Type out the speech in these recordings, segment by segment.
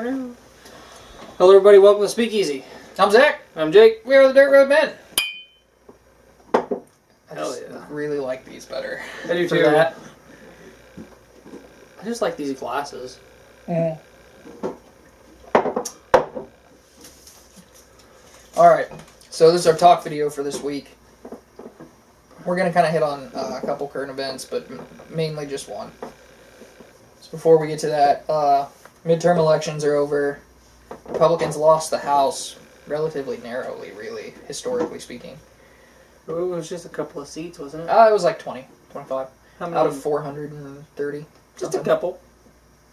Hello everybody, welcome to Speakeasy. I'm Zach. I'm Jake. We are the Dirt Road Men. I Hell just yeah. really like these better. I do For too. that. I just like these glasses. Alright, so this is our talk video for this week. We're going to kind of hit on a couple current events, but mainly just one. So before we get to that, midterm elections are over. Republicans lost the House relatively narrowly, really, historically speaking. It was just a couple of seats, wasn't it? It was like 20, 25. How many? Out of 430. Just a couple.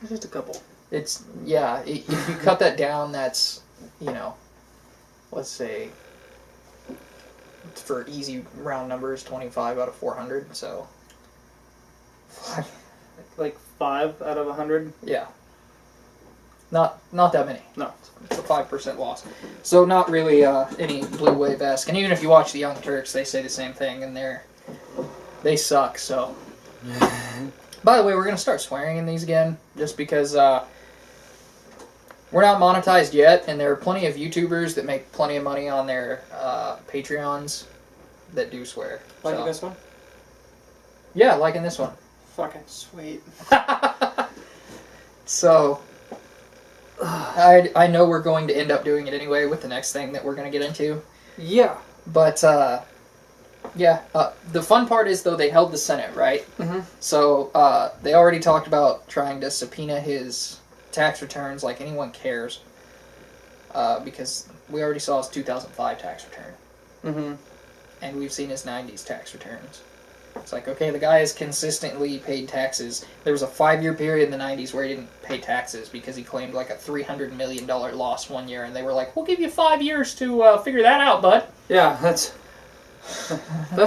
Just a couple. It's, yeah, if you cut that down, that's, let's say, for easy round numbers, 25 out of 400, so. Like 5 out of 100? Yeah. Not that many. No. It's a 5% loss. So not really any blue wave-esque. And even if you watch the Young Turks, they say the same thing, and they suck, so. By the way, we're going to start swearing in these again, just because we're not monetized yet, and there are plenty of YouTubers that make plenty of money on their Patreons that do swear. Like so. this one? Yeah, like in this one. Fucking sweet. So, I know we're going to end up doing it anyway with the next thing that we're going to get into. Yeah. But, yeah, the fun part is, though, they held the Senate, right? Mm-hmm. So, they already talked about trying to subpoena his tax returns like anyone cares. Because we already saw his 2005 tax return. Mm-hmm. And we've seen his 90s tax returns. It's like, okay, the guy has consistently paid taxes. There was a 5-year period in the 90s where he didn't pay taxes because he claimed like a $300 million loss one year, and they were like, we'll give you 5 years to figure that out, bud. Yeah, that's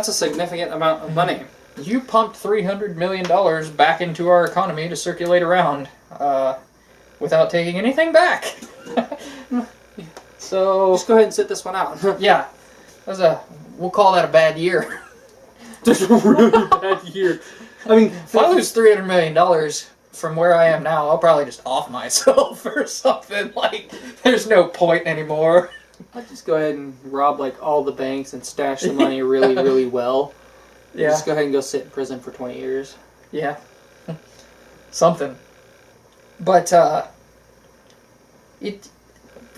a significant amount of money. You pumped $300 million back into our economy to circulate around without taking anything back. So... Just go ahead and sit this one out. Yeah. We'll call that a bad year. Just a really bad year. I mean, If I lose $300 million from where I am now, I'll probably just off myself or something. Like, there's no point anymore. I'd just go ahead and rob like all the banks and stash the money really, really well. Yeah. Just go ahead and go sit in prison for 20 years. Yeah. Something. But,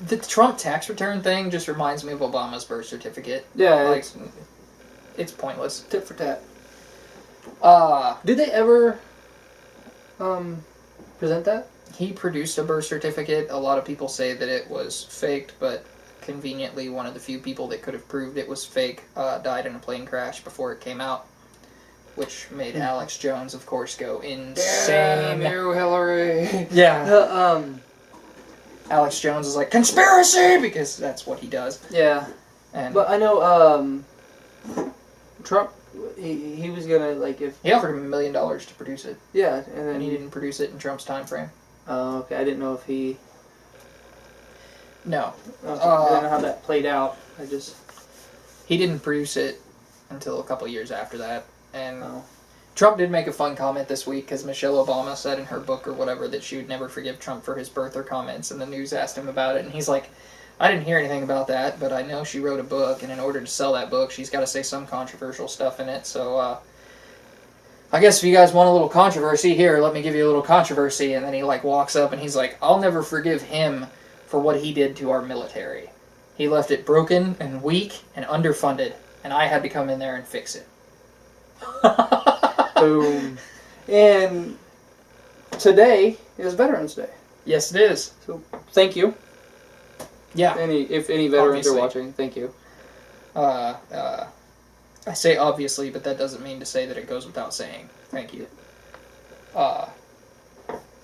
the Trump tax return thing just reminds me of Obama's birth certificate. Yeah, Like, it's pointless. tit for tat. Did they ever... Present that? He produced a birth certificate. A lot of people say that it was faked, but conveniently one of the few people that could have proved it was fake died in a plane crash before it came out, which made Alex Jones, of course, go insane. Damn you, Hillary. Yeah. Alex Jones is like, conspiracy! Because that's what he does. Yeah. And But I know, Trump, he was gonna, like, if... he offered him $1 million to produce it, Yeah, and then... and he didn't produce it in Trump's time frame. Oh, okay, I didn't know if he... No. Okay, I didn't know how that played out. I just... He didn't produce it until a couple years after that. And Oh. Trump did make a fun comment this week because Michelle Obama said in her book or whatever that she would never forgive Trump for his birther comments, and the news asked him about it, and he's like, I didn't hear anything about that, but I know she wrote a book, and in order to sell that book, she's got to say some controversial stuff in it, so, I guess if you guys want a little controversy, here, let me give you a little controversy, and then he, like, walks up, and he's like, I'll never forgive him for what he did to our military. He left it broken and weak and underfunded, and I had to come in there and fix it. Boom. And today is Veterans Day. Yes, it is. So, thank you. Yeah. If any veterans Obviously. are watching, thank you. I say obviously, but that doesn't mean to say that it goes without saying. Thank you.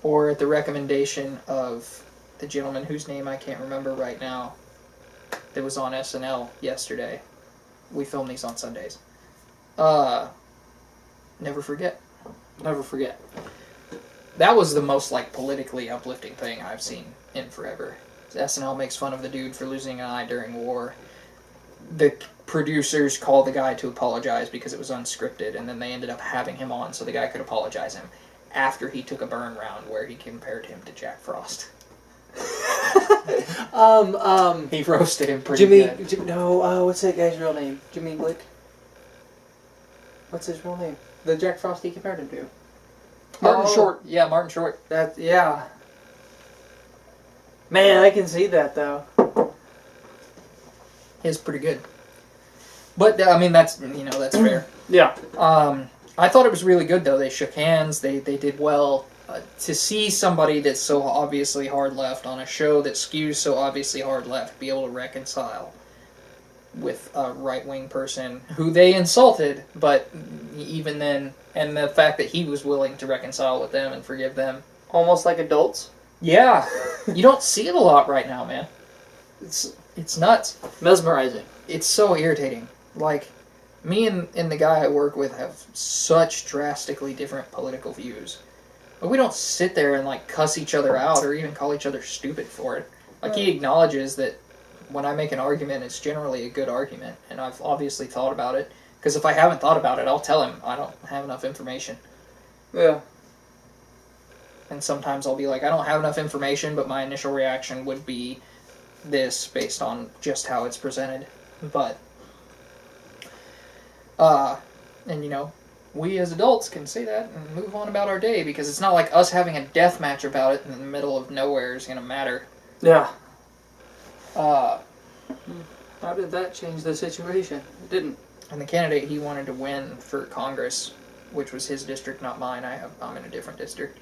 Or at the recommendation of the gentleman whose name I can't remember right now that was on SNL yesterday. We film these on Sundays. Never forget. Never forget. That was the most, like, politically uplifting thing I've seen in forever. SNL makes fun of the dude for losing an eye during war. The producers called the guy to apologize because it was unscripted, and then they ended up having him on so the guy could apologize him after he took a burn round where he compared him to Jack Frost. He roasted him pretty good. No, what's that guy's real name? Jimmy Glick? What's his real name? The Jack Frost he compared him to. Martin Short. Yeah, Martin Short. Yeah. Man, I can see that, though. Is pretty good. But, I mean, that's fair. Yeah. I thought it was really good, though. They shook hands. They did well. To see somebody that's so obviously hard left on a show that skews so obviously hard left be able to reconcile with a right-wing person who they insulted, but even then, and the fact that he was willing to reconcile with them and forgive them. Almost like adults. Yeah. You don't see it a lot right now, man. It's nuts. Mesmerizing. It's so irritating. Like, me and the guy I work with have such drastically different political views. But we don't sit there and, like, cuss each other out or even call each other stupid for it. Like, he acknowledges that when I make an argument, it's generally a good argument. And I've obviously thought about it. Because if I haven't thought about it, I'll tell him I don't have enough information. Yeah. And sometimes I'll be like, I don't have enough information, but my initial reaction would be this based on just how it's presented. But, and you know, we as adults can say that and move on about our day because it's not like us having a death match about it in the middle of nowhere is going to matter. Yeah. How did that change the situation? It didn't. And the candidate he wanted to win for Congress, which was his district, not mine, I'm in a different district,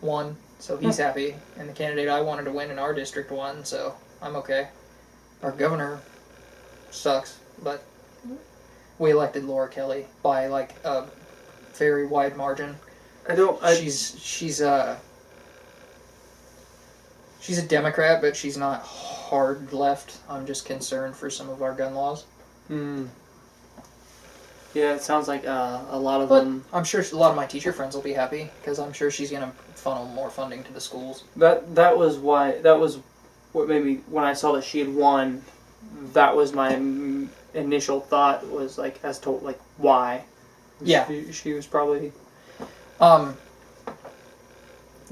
won, so he's happy. And the candidate I wanted to win in our district won, so I'm okay. Our governor sucks, but we elected Laura Kelly by like a very wide margin. She's a Democrat, but she's not hard left. I'm just concerned for some of our gun laws. Yeah, it sounds like a lot of but them. I'm sure a lot of my teacher friends will be happy because I'm sure she's going to funnel more funding to the schools. That was what made me, when I saw that she had won, that was my initial thought was like as to like why. Yeah, she was probably.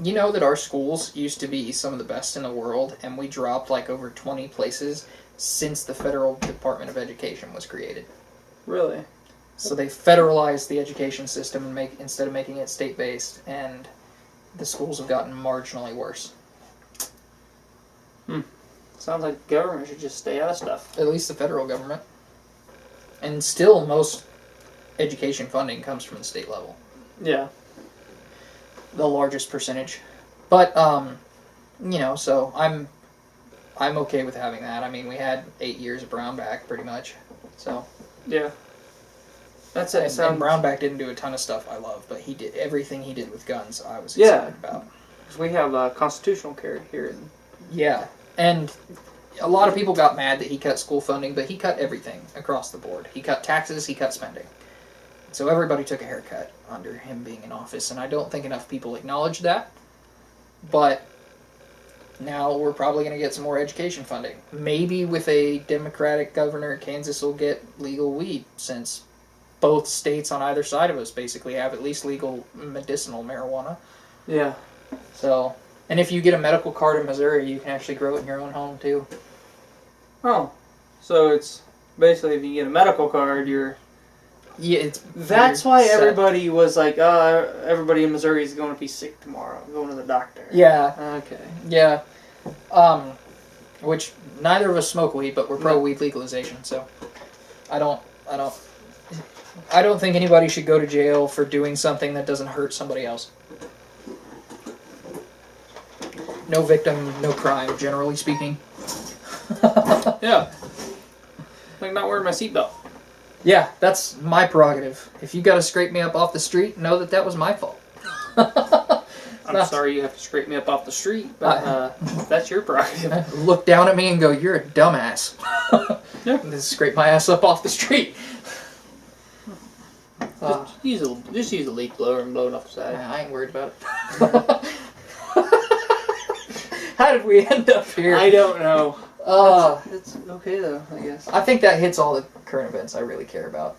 You know that our schools used to be some of the best in the world, and we dropped like over 20 places since the Federal Department of Education was created. Really? So they federalized the education system and instead of making it state-based, and the schools have gotten marginally worse. Sounds like the government should just stay out of stuff. At least the federal government. And still, most education funding comes from the state level. Yeah. The largest percentage. But, you know, so I'm okay with having that. I mean, we had 8 years of Brownback, pretty much. So. Yeah. That's it. And Brownback didn't do a ton of stuff I love, but he did everything he did with guns I was excited about. Because we have constitutional carry here. Yeah. And a lot of people got mad that he cut school funding, but he cut everything across the board. He cut taxes, he cut spending. So everybody took a haircut under him being in office, and I don't think enough people acknowledge that. But now we're probably going to get some more education funding. Maybe with a Democratic governor, Kansas will get legal weed, since both states on either side of us basically have at least legal medicinal marijuana. Yeah. So, and if you get a medical card in Missouri, you can actually grow it in your own home too. Oh, so it's basically if you get a medical card, you're. Yeah, That's why everybody was like, everybody in Missouri is going to be sick tomorrow, going to the doctor. Yeah. Okay. Yeah. Which neither of us smoke weed, but we're pro weed legalization, so I don't think anybody should go to jail for doing something that doesn't hurt somebody else. No victim, no crime, generally speaking. Yeah. Like not wearing my seatbelt. Yeah, that's my prerogative. If you got to scrape me up off the street, know that that was my fault. I'm sorry you have to scrape me up off the street, but that's your prerogative. Look down at me and go, "You're a dumbass." Yeah. And then scrape my ass up off the street. Just use a leaf blower and blow it off the side. I ain't worried about it. How did we end up here? I don't know. It's okay though, I guess. I think that hits all the current events I really care about.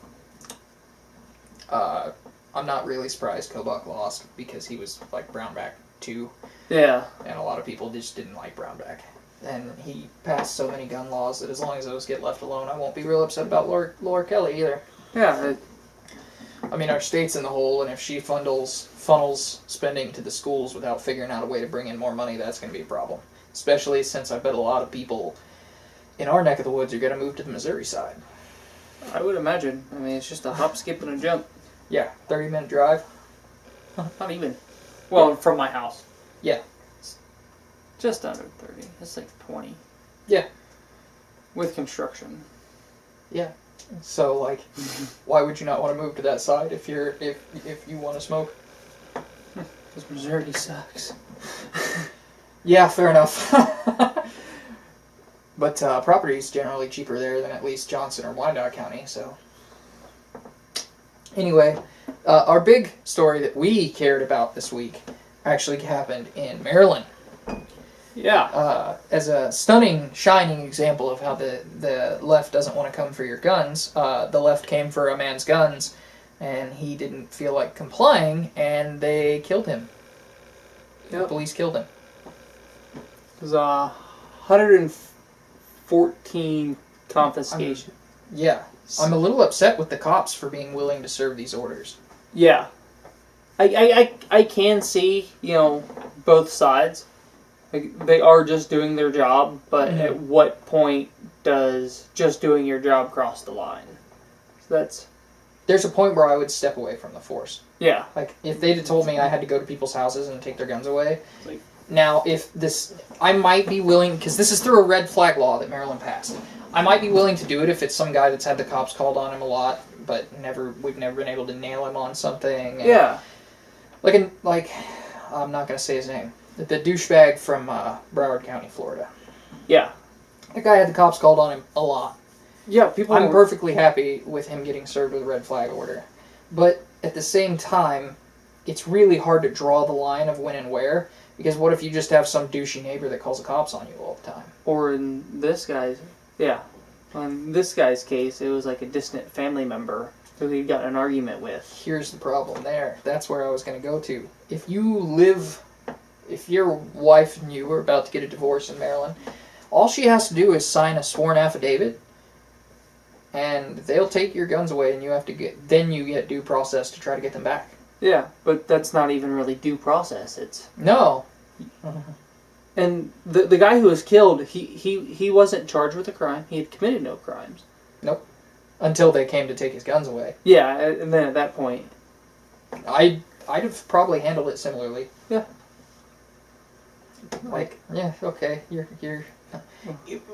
I'm not really surprised Kobach lost because he was like Brownback too. Yeah. And a lot of people just didn't like Brownback. And he passed so many gun laws that as long as those get left alone, I won't be real upset about Laura Kelly either. Yeah. I mean, our state's in the hole, and if she funnels spending to the schools without figuring out a way to bring in more money, that's going to be a problem. Especially since I bet a lot of people in our neck of the woods are going to move to the Missouri side. I would imagine. I mean, it's just a hop, skip, and a jump. Yeah, 30-minute drive. Not even. Well, from my house. Yeah. It's just under 30. It's like 20. Yeah. With construction. Yeah. So, like, why would you not want to move to that side if you want to smoke? Because Missouri sucks. Yeah, fair enough. But property is generally cheaper there than at least Johnson or Wyandotte County, so... Anyway, our big story that we cared about this week actually happened in Maryland. Yeah. As a stunning, shining example of how the left doesn't want to come for your guns, the left came for a man's guns, and he didn't feel like complying, and they killed him. Yep. The police killed him. It was 114 confiscation. Yeah. I'm a little upset with the cops for being willing to serve these orders. Yeah. I can see, both sides. They are just doing their job, but at what point does just doing your job cross the line? So there's a point where I would step away from the force. Yeah. Like, if they'd have told me I had to go to people's houses and take their guns away... Now, I might be willing, because this is through a red flag law that Maryland passed. I might be willing to do it if it's some guy that's had the cops called on him a lot, but we've never been able to nail him on something. And yeah. Like, I'm not going to say his name. The douchebag from Broward County, Florida. Yeah. That guy had the cops called on him a lot. Yeah, I'm perfectly happy with him getting served with a red flag order. But at the same time, it's really hard to draw the line of when and where. Because what if you just have some douchey neighbor that calls the cops on you all the time? Or in this guy's case, it was like a distant family member who he'd gotten an argument with. Here's the problem there. That's where I was going to go to. If your wife and you are about to get a divorce in Maryland, all she has to do is sign a sworn affidavit, and they'll take your guns away, and you get due process to try to get them back. Yeah, but that's not even really due process. It's no. And the guy who was killed, he wasn't charged with a crime. He had committed no crimes. Nope. Until they came to take his guns away. Yeah, and then at that point, I'd have probably handled it similarly. Yeah. Like, yeah, okay, you're.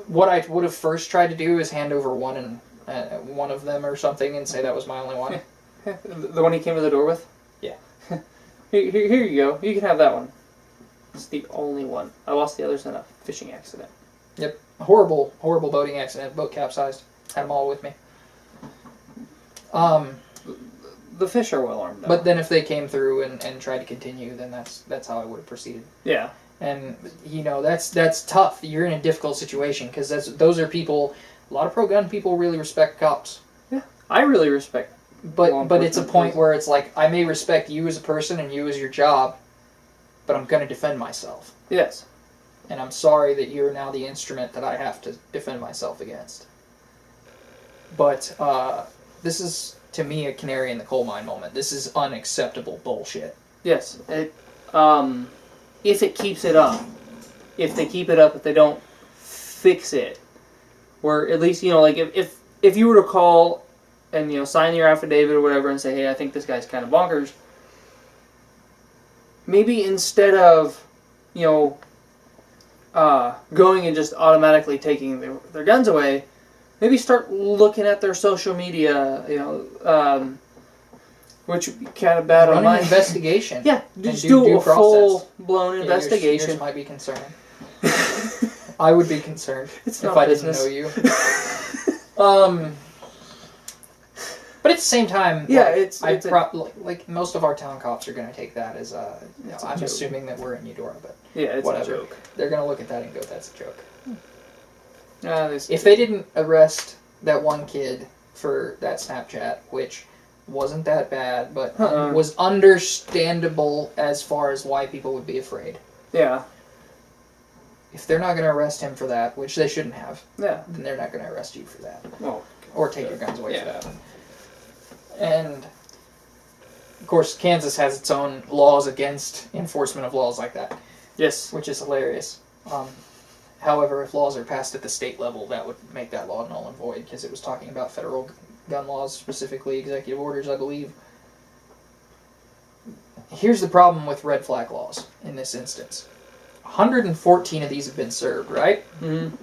What I would have first tried to do is hand over one of them or something and say that was my only one. The one he came to the door with? Yeah. Here you go. You can have that one. It's the only one. I lost the others in a fishing accident. Yep. Horrible boating accident. Boat capsized. Had them all with me. The fish are well armed, though. But then if they came through and tried to continue, then that's how I would have proceeded. Yeah. And, that's tough. You're in a difficult situation, because those are people... A lot of pro-gun people really respect cops. Yeah. I really respect But it's a point where it's like, I may respect you as a person and you as your job, but I'm going to defend myself. Yes. And I'm sorry that you're now the instrument that I have to defend myself against. But this is, to me, a canary in the coal mine moment. This is unacceptable bullshit. Yes. If it keeps it up, if they keep it up, if they don't fix it, or at least, like if you were to call and, sign your affidavit or whatever and say, hey, I think this guy's kind of bonkers, maybe instead of, going and just automatically taking their guns away, maybe start looking at their social media, which would be kind of bad on my... Run an investigation. Yeah, just do a full-blown investigation. Yours might be concerned. I would be concerned if I didn't know you. But at the same time, like most of our town cops are going to take that as I'm assuming that we're in Eudora, but yeah, it's whatever. a joke. They're going to look at that and go, "That's a joke." If they didn't arrest that one kid for that Snapchat, which wasn't that bad, but was understandable as far as why people would be afraid. Yeah. if they're not going to arrest him for that, which they shouldn't have, Yeah. then they're not going to arrest you for that. Well, Or take your guns away yeah. for that. And, of course, Kansas has its own laws against enforcement of laws like that, yes. which is hilarious. However, if laws are passed at the state level, that would make that law null and void, because it was talking about federal gun laws, specifically executive orders, I believe. Here's the problem with red flag laws in this instance. 114 of these have been served, right? Mm-hmm.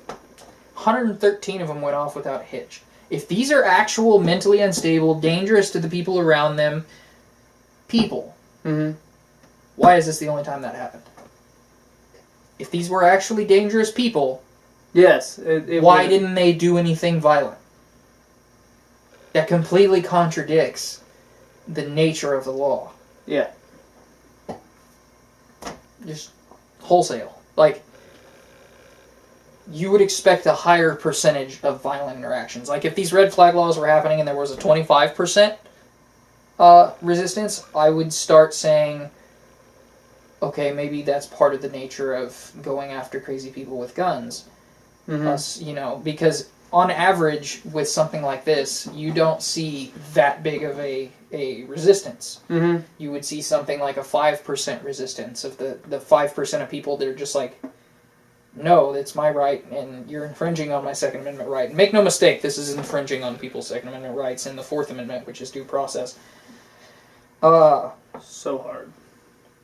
113 of them went off without a hitch. If these are actual mentally unstable, dangerous to the people around them people, Mm-hmm. why is this the only time that happened? If these were actually dangerous people, Yes. why didn't they do anything violent? That completely contradicts the nature of the law. Yeah. Just wholesale. Like, you would expect a higher percentage of violent interactions. Like, if these red flag laws were happening and there was a 25% resistance, I would start saying, okay, maybe that's part of the nature of going after crazy people with guns. Mm-hmm. Because on average, with something like this, you don't see that big of a resistance. Mm-hmm. You would see something like a 5% resistance of the 5% of people that are just like, no, it's my right, and you're infringing on my Second Amendment right. And make no mistake, this is infringing on people's Second Amendment rights and the Fourth Amendment, which is due process. So hard.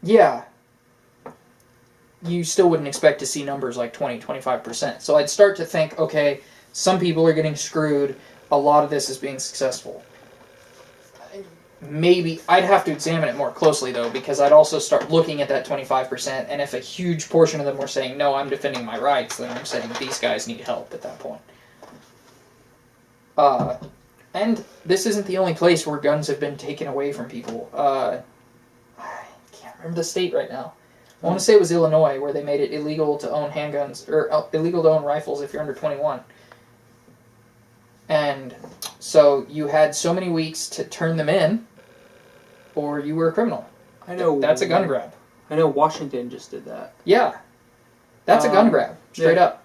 Yeah. You still wouldn't expect to see numbers like 20, 25%. So I'd start to think, okay, some people are getting screwed. A lot of this is being successful. Maybe I'd have to examine it more closely, though, because I'd also start looking at that 25%, and if a huge portion of them were saying, no, I'm defending my rights, then I'm saying these guys need help at that point. And this isn't the only place where guns have been taken away from people. I can't remember the state right now. I want to say it was Illinois, where they made it illegal to own handguns, or illegal to own rifles if you're under 21. And so you had so many weeks to turn them in, or you were a criminal. I know. That's a gun grab. I know Washington just did that. Yeah. That's a gun grab, straight yeah. up.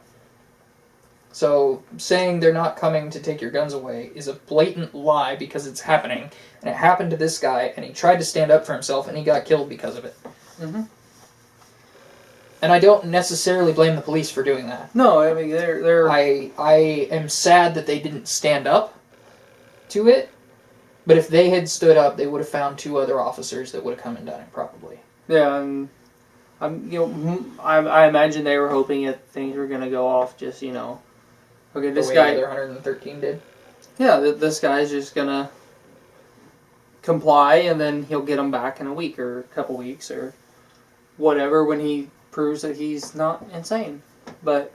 So saying they're not coming to take your guns away is a blatant lie because it's happening. And it happened to this guy, and he tried to stand up for himself, and he got killed because of it. Mm-hmm. And I don't necessarily blame the police for doing that. No, I mean, they're... I am sad that they didn't stand up to it, but if they had stood up, they would have found 2 other officers that would have come and done it, probably. Yeah, and I imagine they were hoping that things were going to go off just, okay, this the way guy... the other 113 did? Yeah, this guy's just going to comply, and then he'll get them back in a week or a couple weeks or whatever when he proves that he's not insane. But...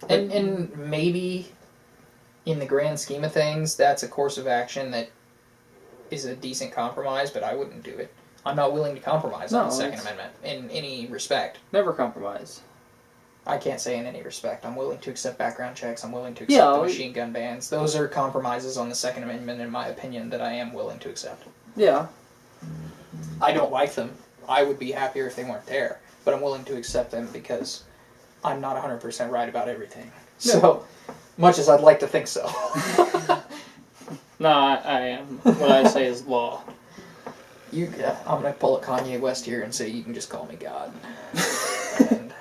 And maybe, in the grand scheme of things, that's a course of action that is a decent compromise, but I wouldn't do it. I'm not willing to compromise on the Second Amendment in any respect. Never compromise. I can't say in any respect. I'm willing to accept background checks. I'm willing to accept the machine gun bans. Those are compromises on the Second Amendment, in my opinion, that I am willing to accept. Yeah. I don't like them. I would be happier if they weren't there. But I'm willing to accept them because I'm not 100% right about everything. So, much as I'd like to think so. No, I am. What I say is law. I'm going to pull a Kanye West here and say, you can just call me God. And...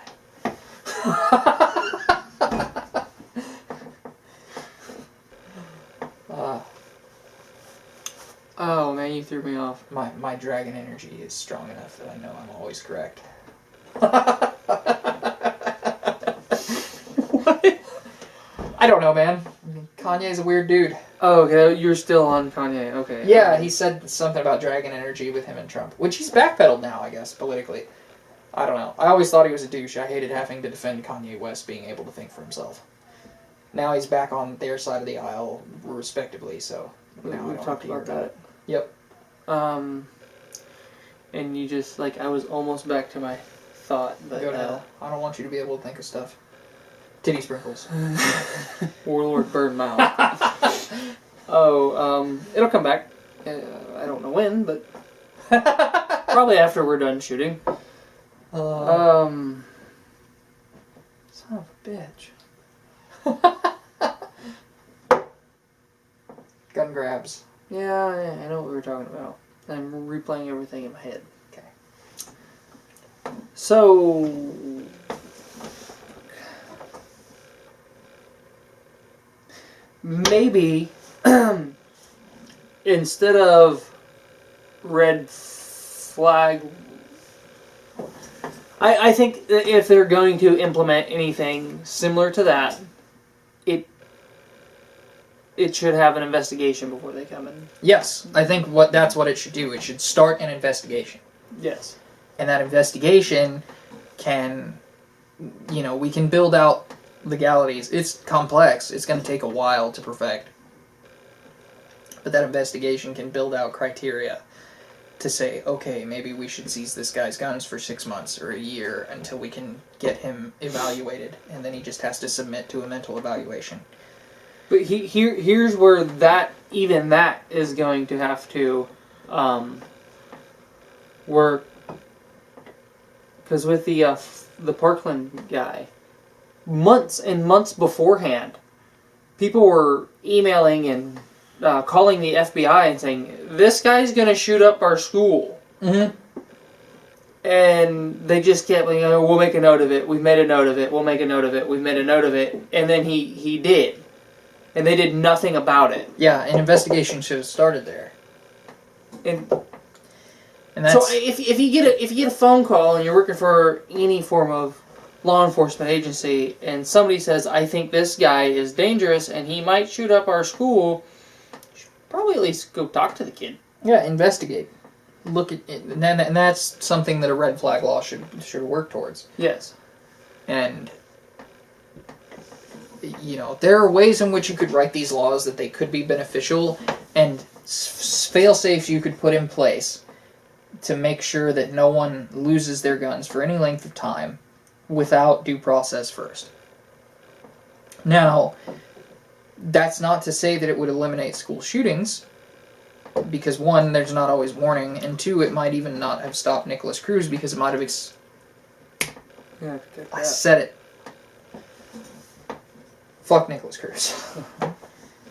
Oh, man, you threw me off. My dragon energy is strong enough that I know I'm always correct. What? I don't know, man. Kanye's a weird dude. Oh, okay, you're still on Kanye. Okay. Yeah, he said something about dragon energy with him and Trump, which he's backpedaled now, I guess, politically. I don't know. I always thought he was a douche. I hated having to defend Kanye West being able to think for himself. Now he's back on their side of the aisle, respectively, so... We've talked about that. Yep. And you just, I was almost back to my thought, but... Go to hell. I don't want you to be able to think of stuff. Titty sprinkles. Warlord burn mouth. It'll come back. I don't know when, but... probably after we're done shooting. Son of a bitch. Gun grabs. Yeah, I know what we were talking about. I'm replaying everything in my head. Okay. So... maybe instead of red flag, I think that if they're going to implement anything similar to that, it should have an investigation before they come in. Yes, I think that's what it should do. It should start an investigation. Yes. And that investigation can, we can build out legalities. It's complex. It's going to take a while to perfect. But that investigation can build out criteria to say, okay, maybe we should seize this guy's guns for 6 months or a year until we can get him evaluated. And then he just has to submit to a mental evaluation. But here's where that is going to have to work. Because with the Parkland guy, months and months beforehand, people were emailing and calling the FBI and saying, this guy's going to shoot up our school. Mm-hmm. And they just kept like, we'll make a note of it. We've made a note of it. We'll make a note of it. We've made a note of it. And then he did. And they did nothing about it. Yeah, an investigation should have started there. And that's... so if you get a phone call and you're working for any form of law enforcement agency and somebody says, I think this guy is dangerous and he might shoot up our school, you should probably at least go talk to the kid. Yeah, investigate. Look at it. And that's something that a red flag law should work towards. Yes. And there are ways in which you could write these laws that they could be beneficial, and fail-safes you could put in place to make sure that no one loses their guns for any length of time without due process first. Now, that's not to say that it would eliminate school shootings, because one, there's not always warning, and two, it might even not have stopped Nicholas Cruz because it might have... I said it. Fuck Nicholas Cruz.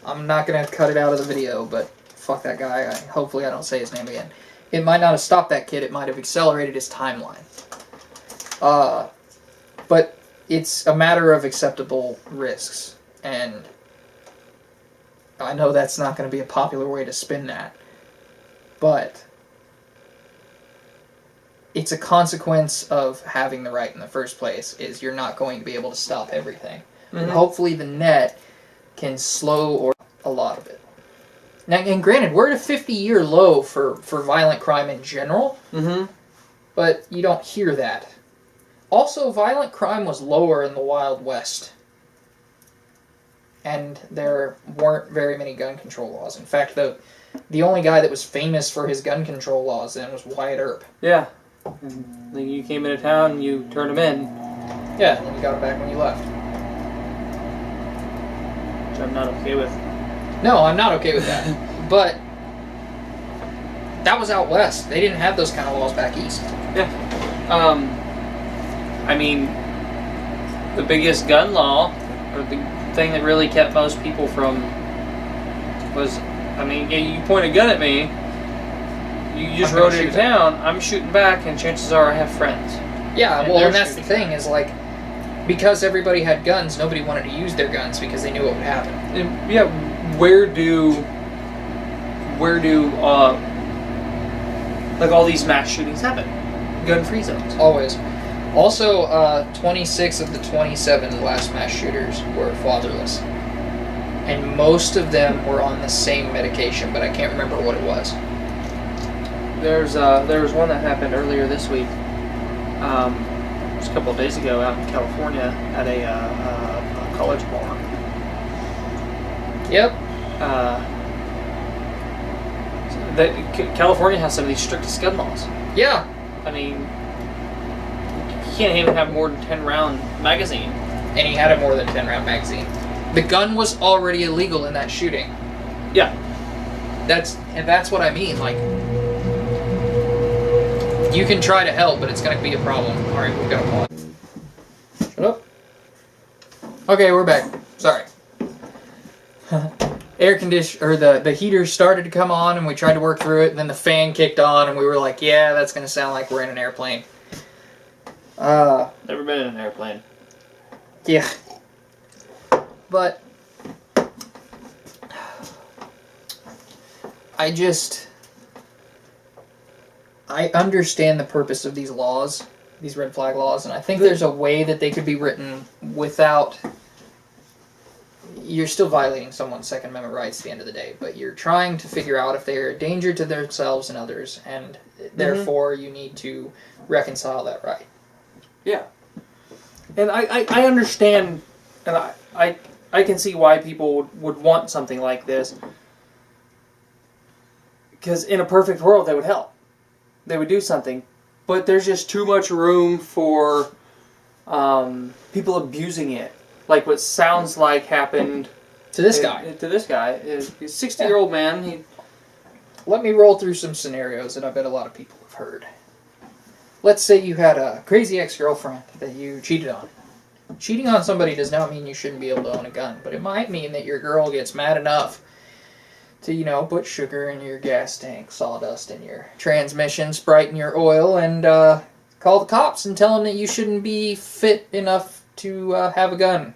I'm not going to cut it out of the video, but fuck that guy. Hopefully I don't say his name again. It might not have stopped that kid. It might have accelerated his timeline. But it's a matter of acceptable risks. And I know that's not going to be a popular way to spin that. But it's a consequence of having the right in the first place, is you're not going to be able to stop everything. Mm-hmm. And hopefully the net can slow or a lot of it. Now, and granted, we're at a 50-year low for violent crime in general, mm-hmm. but you don't hear that. Also, violent crime was lower in the Wild West, and there weren't very many gun control laws. In fact, the only guy that was famous for his gun control laws then was Wyatt Earp. Yeah. Like you came into town, you turned them in. Yeah, and then you got them back when you left. Which I'm not okay with. No, I'm not okay with that. But that was out west. They didn't have those kind of laws back east. Yeah. I mean, the biggest gun law, or the thing that really kept most people from, was, I mean, yeah, you point a gun at me, you just rode into town, I'm shooting back, and chances are I have friends. Yeah, well, and that's the thing, is like, because everybody had guns, nobody wanted to use their guns because they knew what would happen. And, yeah, where do like all these mass shootings happen? Gun-free zones. Always. Also, 26 of the 27 last mass shooters were fatherless. And most of them were on the same medication, but I can't remember what it was. There was one that happened earlier this week. Just a couple of days ago out in California at a college bar. Yep. California has some of the strictest gun laws. Yeah. I mean, you can't even have more than 10-round magazine. And he had a more than 10-round magazine. The gun was already illegal in that shooting. Yeah. That's what I mean. Like, you can try to help, but it's going to be a problem. All right, we've got to pause. Shut up. Okay, we're back. Sorry. The heater started to come on, and we tried to work through it. And then the fan kicked on, and we were like, "Yeah, that's gonna sound like we're in an airplane." Never been in an airplane. Yeah. But I understand the purpose of these laws, these red flag laws, and I think there's a way that they could be written without. You're still violating someone's Second Amendment rights at the end of the day, but you're trying to figure out if they're a danger to themselves and others, and therefore you need to reconcile that right. Yeah. And I understand, and I can see why people would want something like this. Because in a perfect world, they would help. They would do something. But there's just too much room for people abusing it. Like what sounds like happened To this guy. To this guy. He's a 60-year-old man. Let me roll through some scenarios that I bet a lot of people have heard. Let's say you had a crazy ex-girlfriend that you cheated on. Cheating on somebody does not mean you shouldn't be able to own a gun, but it might mean that your girl gets mad enough to, put sugar in your gas tank, sawdust in your transmission, Sprite in your oil, and call the cops and tell them that you shouldn't be fit enough to have a gun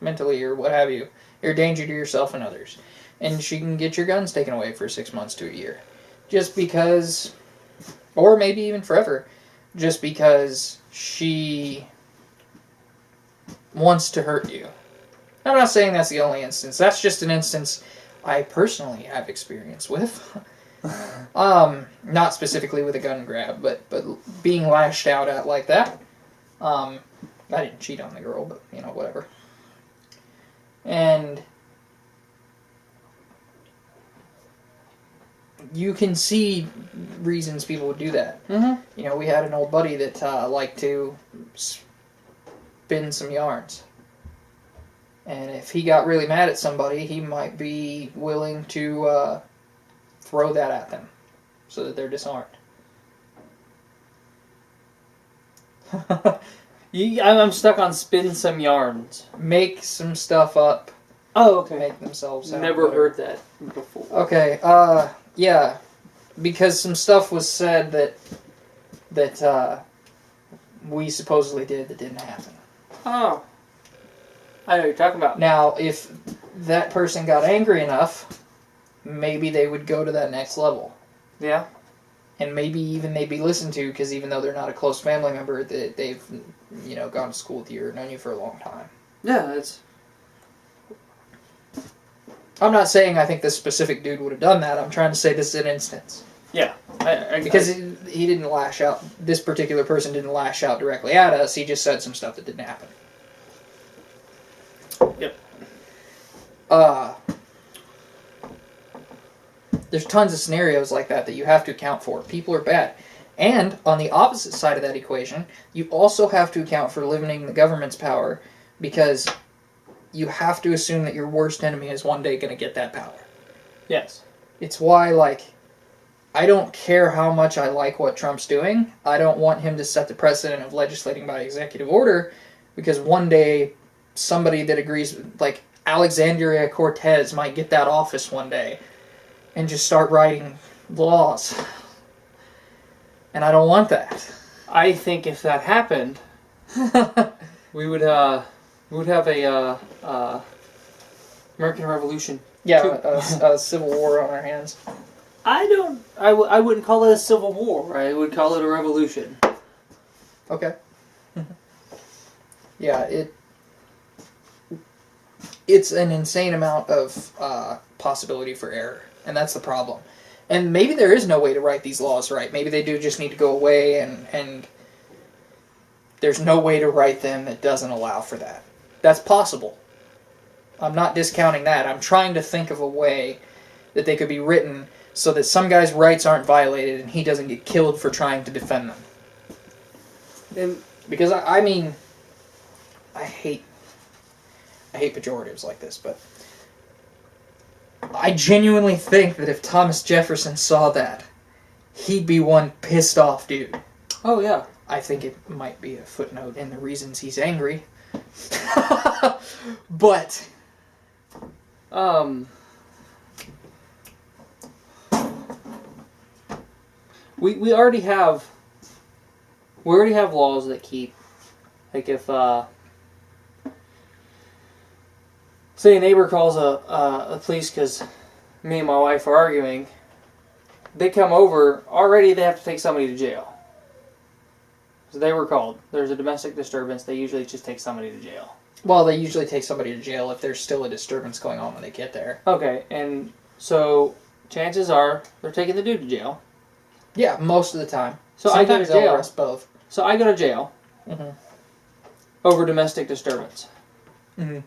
mentally or what have you. You're a danger to yourself and others. And she can get your guns taken away for 6 months to a year. Just because, or maybe even forever, just because she wants to hurt you. I'm not saying that's the only instance. That's just an instance I personally have experience with. Not specifically with a gun grab, but being lashed out at like that. I didn't cheat on the girl, but, whatever. And you can see reasons people would do that. Mm-hmm. We had an old buddy that liked to spin some yarns. And if he got really mad at somebody, he might be willing to throw that at them so that they're disarmed. I'm stuck on spin some yarns. Make some stuff up. Oh, okay. Make themselves sound Never better. heard that before. Okay, yeah. Because some stuff was said that we supposedly did that didn't happen. Oh. I know what you're talking about. Now, if that person got angry enough, maybe they would go to that next level. Yeah. And maybe even they'd be listened to, because even though they're not a close family member, they've gone to school with you or known you for a long time. Yeah, it's... I'm not saying I think this specific dude would have done that. I'm trying to say this is an instance. Yeah. Because he didn't lash out. This particular person didn't lash out directly at us. He just said some stuff that didn't happen. Yep. There's tons of scenarios like that you have to account for. People are bad. And on the opposite side of that equation, you also have to account for limiting the government's power, because you have to assume that your worst enemy is one day going to get that power. Yes. It's why, I don't care how much I like what Trump's doing. I don't want him to set the precedent of legislating by executive order, because one day somebody that agrees, like Alexandria Cortez might get that office one day and just start writing laws. And I don't want that. I think if that happened, we would have a American Revolution. Yeah, a civil war on our hands. I wouldn't call it a civil war. I would call it a revolution. Okay. Yeah, it's an insane amount of possibility for error, and that's the problem. And maybe there is no way to write these laws right. Maybe they do just need to go away, and there's no way to write them that doesn't allow for that. That's possible. I'm not discounting that. I'm trying to think of a way that they could be written so that some guy's rights aren't violated and he doesn't get killed for trying to defend them. And because, I mean, I hate pejoratives like this, but I genuinely think that if Thomas Jefferson saw that, he'd be one pissed off dude. oh yeah. I think it might be a footnote in the reasons he's angry. But we already have laws that keep, like, if say a neighbor calls a police because me and my wife are arguing, they come over, already they have to take somebody to jail. So they were called. There's a domestic disturbance, they usually just take somebody to jail. well, they usually take somebody to jail if there's still a disturbance going on when they get there. Okay, and so chances are they're taking the dude to jail. Yeah, most of the time. So I go to Sometimes they'll jail. arrest both. So I go to jail Mm-hmm. over domestic disturbance. Mm-hmm.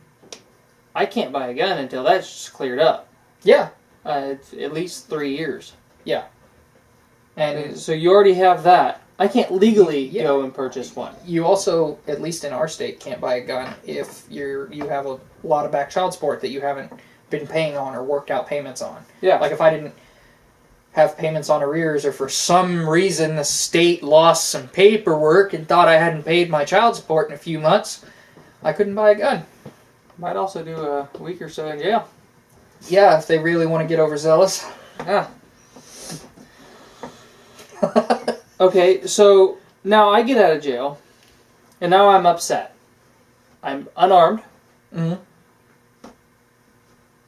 I can't buy a gun until that's cleared up. Yeah. It's at least 3 years. Yeah. And So you already have that. I can't legally Yeah. go and purchase one. you also, at least in our state, can't buy a gun if you have a lot of back child support that you haven't been paying on or worked out payments on. Yeah. Like if I didn't have payments on arrears, or for some reason the state lost some paperwork and thought I hadn't paid my child support in a few months, I couldn't buy a gun. Might also do a week or so in jail. Yeah, if they really want to get overzealous. Yeah. Okay, so now I get out of jail, and now I'm upset. I'm unarmed. Mm-hmm.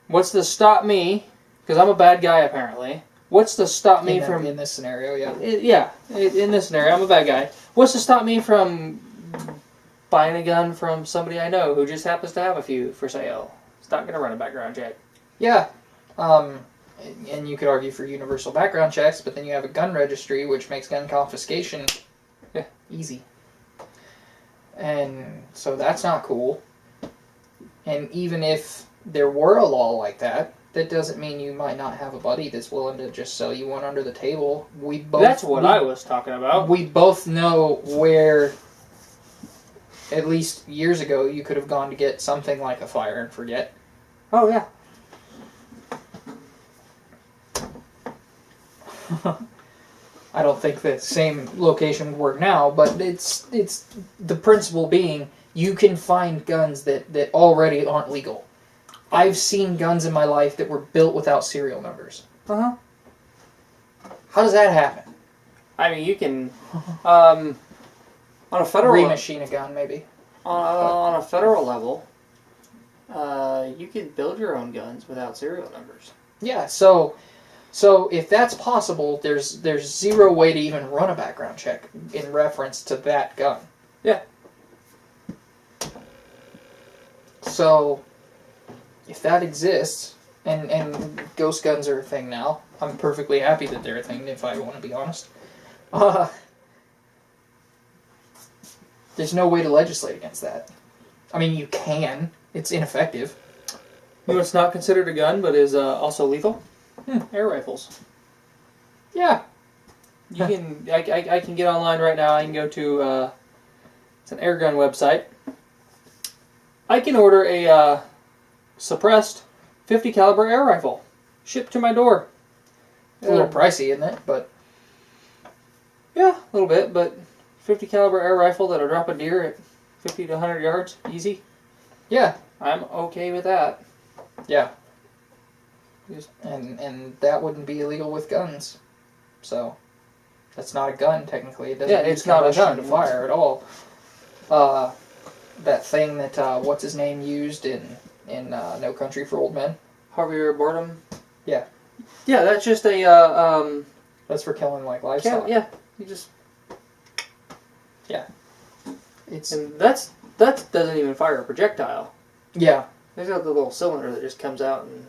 What's to stop me? Because I'm a bad guy, apparently. What's to stop me from... in this scenario, yeah. In this scenario, I'm a bad guy. What's to stop me from buying a gun from somebody I know who just happens to have a few for sale? It's not going to run a background check. Yeah. And you could argue for universal background checks, but then you have a gun registry, which makes gun confiscation easy. And so that's not cool. And even if there were a law like that, that doesn't mean you might not have a buddy that's willing to just sell you one under the table. That's what I was talking about. We both know where, at least years ago, you could have gone to get something like a fire and forget. Oh, yeah. I don't think the same location would work now, but it's the principle being you can find guns that already aren't legal. I've seen guns in my life that were built without serial numbers. Uh-huh. How does that happen? I mean, you can... on a federal... Remachine a gun, maybe. On a federal level, you can build your own guns without serial numbers. Yeah, so if that's possible, there's zero way to even run a background check in reference to that gun. Yeah. So, if that exists, and ghost guns are a thing now, I'm perfectly happy that they're a thing, if I want to be honest. There's no way to legislate against that. I mean, you can. It's ineffective. You know what's not considered a gun, but is also lethal? Air rifles. Yeah. You can. I can get online right now. I can go to it's an air gun website. I can order a suppressed 50 caliber air rifle shipped to my door. It's a little pricey, isn't it? But yeah, a little bit, but 50 caliber air rifle that'll drop a deer at 50 to 100 yards, easy. yeah, I'm okay with that. yeah. Just, And that wouldn't be illegal with guns. So that's not a gun technically. It doesn't Yeah, use it's not a combustion gun. to fire at all. That thing that what's his name used in No Country for Old Men. Harvey Boredom. Yeah. Yeah, that's just a That's for killing like livestock. yeah. You just It's and that doesn't even fire a projectile. yeah. There's got the little cylinder that just comes out and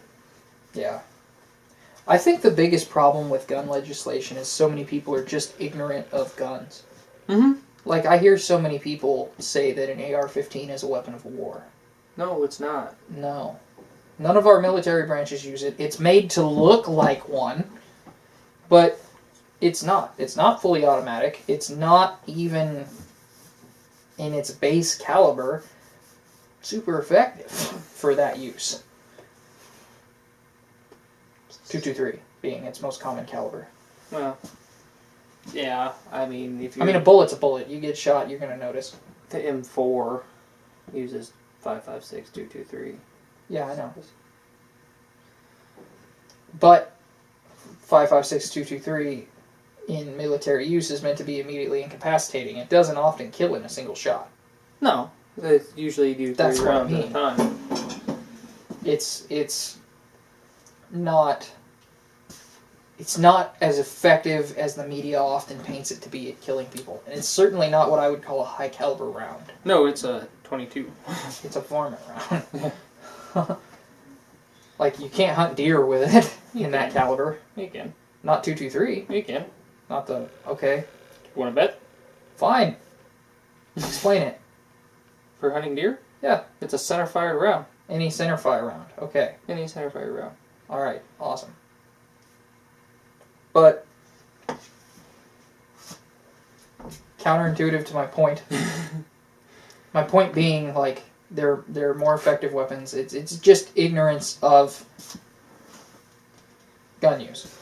Yeah. I think the biggest problem with gun legislation is so many people are just ignorant of guns. Mm-hmm. Like, I hear so many people say that an AR-15 is a weapon of war. No, it's not. No. None of our military branches use it. It's made to look like one, but it's not. It's not fully automatic. It's not even, in its base caliber, super effective for that use. .223 being its most common caliber. Well, yeah. I mean, if you I mean, a bullet's a bullet. You get shot, you're going to notice. the M4 uses .556 223. Yeah, I know. But 5.56 223 in military use is meant to be immediately incapacitating. It doesn't often kill in a single shot. No, they usually do 3 rounds at a time. It's not as effective as the media often paints it to be at killing people. And it's certainly not what I would call a high caliber round. No, it's a 22. It's a varmint round. Like, you can't hunt deer with it in that caliber. You can. Not 223. You can. Not the... Okay. Want to bet? Fine. Explain it. For hunting deer? Yeah. It's a center-fired round. Any center fire round. Okay. Any center-fired round. Alright. Awesome. But... counterintuitive to my point. My point being, like, they're more effective weapons. It's just ignorance of gun use.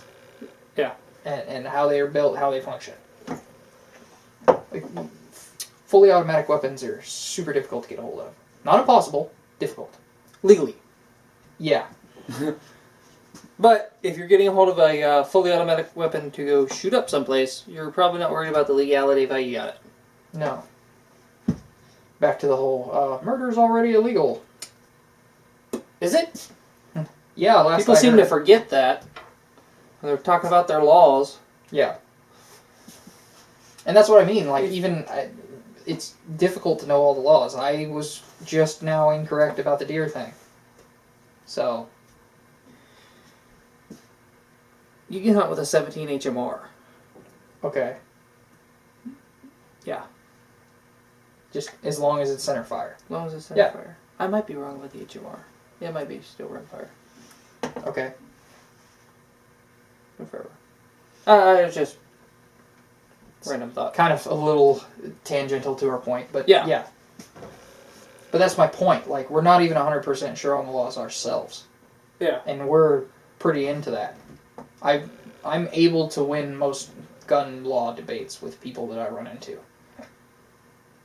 Yeah. And how they are built, how they function. Like, fully automatic weapons are super difficult to get a hold of. Not impossible, difficult. Legally. Yeah. But if you're getting a hold of a fully automatic weapon to go shoot up someplace, you're probably not worried about the legality of how you got it. No. Back to the whole, murder's already illegal. Is it? Yeah, last People seem to forget that. When they're talking about their laws. Yeah. And that's what I mean, like, it's difficult to know all the laws. I was just now incorrect about the deer thing. So... You can hunt with a 17 HMR. Okay. Yeah. Just as long as it's center fire. As long as it's center fire. I might be wrong with the HMR. Yeah, it might be still run fire. Okay. Forever. It's just random thought. Kind of a little tangential to our point, but yeah. But that's my point. Like, we're not even 100% sure on the laws ourselves. Yeah. And we're pretty into that. I'm able to win most gun law debates with people that I run into.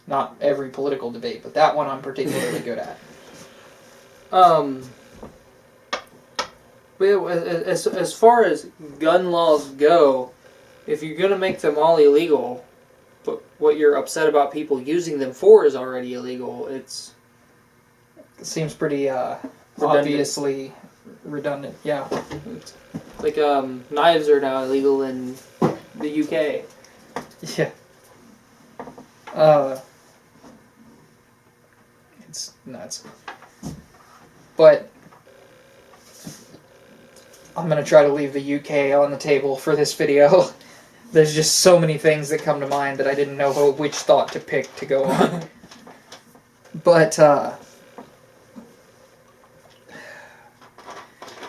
Not every political debate, but that one I'm particularly good at. But as far as gun laws go, if you're going to make them all illegal, but what you're upset about people using them for is already illegal, it seems pretty obviously redundant. Yeah. It's like knives are now illegal in the UK. Yeah. It's nuts. But I'm going to try to leave the UK on the table for this video. There's just so many things that come to mind that I didn't know which thought to pick to go on. But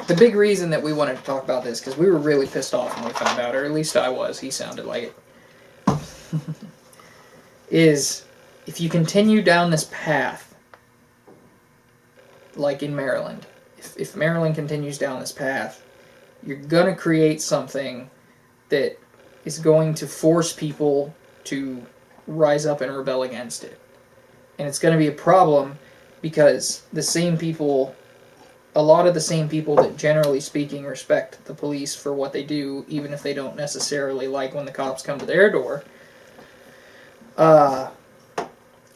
the big reason that we wanted to talk about this, because we were really pissed off when we found out, or at least I was, he sounded like it, is if you continue down this path, like in Maryland, if Maryland continues down this path, you're going to create something that is going to force people to rise up and rebel against it. And it's going to be a problem because the same people, a lot of the same people that generally speaking respect the police for what they do, even if they don't necessarily like when the cops come to their door, are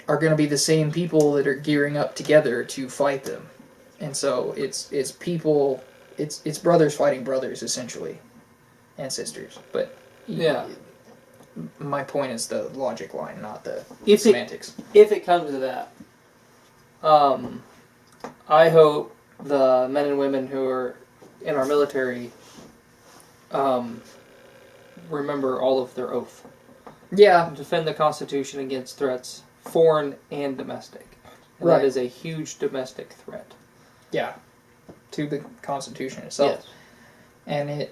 going to be the same people that are gearing up together to fight them. And so it's people, it's brothers fighting brothers, essentially, and sisters. But yeah, my point is the logic line, not the if semantics. If it comes to that, I hope the men and women who are in our military remember all of their oath. Yeah. Defend the Constitution against threats, foreign and domestic. And right. That is a huge domestic threat. Yeah. To the Constitution itself. Yes. And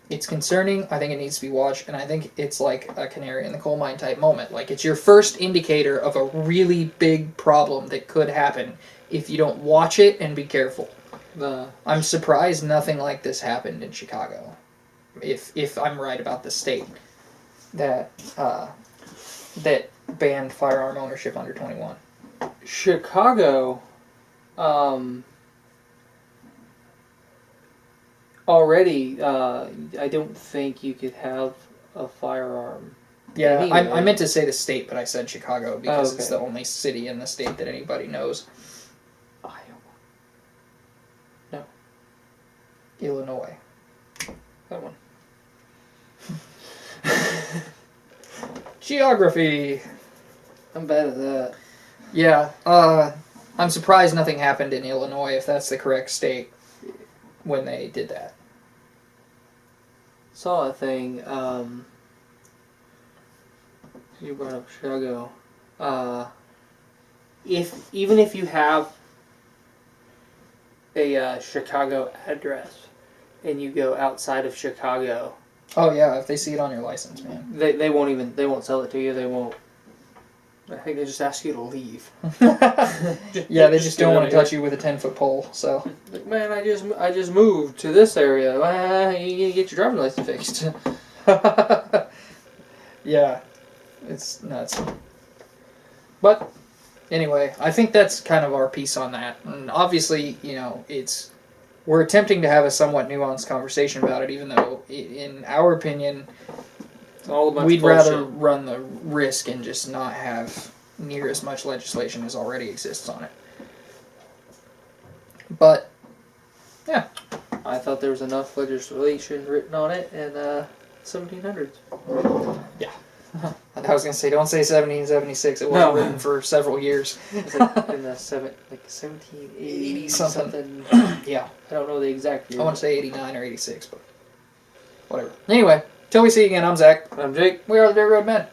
it's concerning. I think it needs to be watched, and I think it's like a canary in the coal mine type moment. Like, it's your first indicator of a really big problem that could happen if you don't watch it and be careful. I'm surprised nothing like this happened in Chicago. If I'm right about the state that that banned firearm ownership under 21. Chicago, already, I don't think you could have a firearm. Yeah, Anyway. I meant to say the state, but I said Chicago because it's Okay. the only city in the state that anybody knows. Iowa. Illinois. That one. Geography. I'm bad at that. Yeah, I'm surprised nothing happened in Illinois, if that's the correct state, when they did that. Saw a thing, you brought up Chicago. Even if you have a Chicago address and you go outside of Chicago, Oh yeah, if they see it on your license, man. they won't sell it to you. They won't. I think they just ask you to leave. Yeah, they just don't want to get out of touch you with a 10-foot pole, so. here. Like, man, I just moved to this area. You need to get your driver's license fixed. Yeah, it's nuts. But, anyway, I think that's kind of our piece on that. And obviously, you know, we're attempting to have a somewhat nuanced conversation about it, even though, in our opinion, It's all a bunch we'd of bullshit. rather run the risk and just not have near as much legislation as already exists on it. But, yeah. I thought there was enough legislation written on it in 1700s. Yeah. I was going to say, don't say 1776. It No. wasn't written for several years. It's like in the 1780 something. Yeah. I don't know the exact year. I want to say 89 or 86, but whatever. Anyway, till we see you again, I'm Zach. I'm Jake. We are the Dirt Road Men.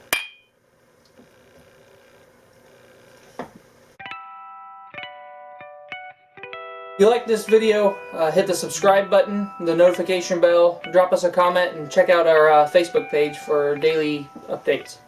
If you like this video, hit the subscribe button, the notification bell, drop us a comment, and check out our Facebook page for daily updates.